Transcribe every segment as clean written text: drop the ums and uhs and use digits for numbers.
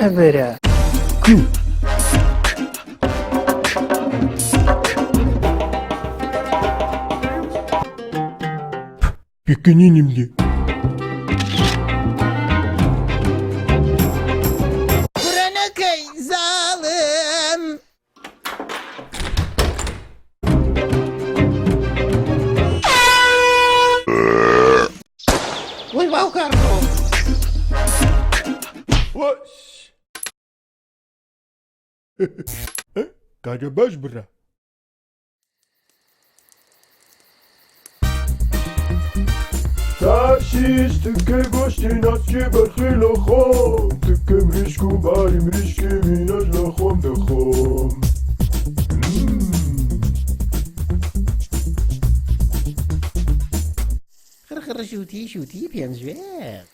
هەبەرە پێکەنینم لێ کوڕەنەکەی زاڵم وەی باوکارڕۆ واش کارە باش برا تاشیش تکە گۆشتی ناچێ بەخێلە خۆم تکە مریشک و باری مریشکی وینەش لە خۆم دەخۆم خڕخڕ شووتی شووتی پێنجوێر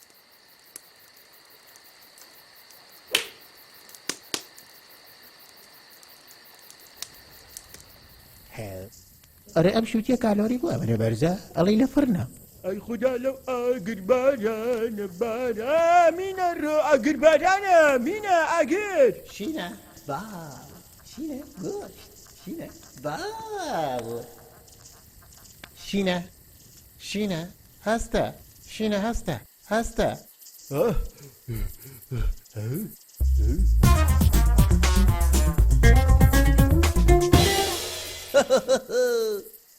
ئەرێ ئەم شووتیە کالۆری بووە بەرە بەرزە ئەڵی لە فرنە ئەی خوددا لەو ئاگر بارانە بارە مینە ڕۆ ئاگر بارانە مینە ئاگر شینە با شینە گۆشت شینە با شینە شینە هەستە شینە هەستە هەستە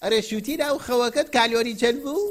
ئەرێ شووتی راو خەوەکەت کالۆری چەند بوو؟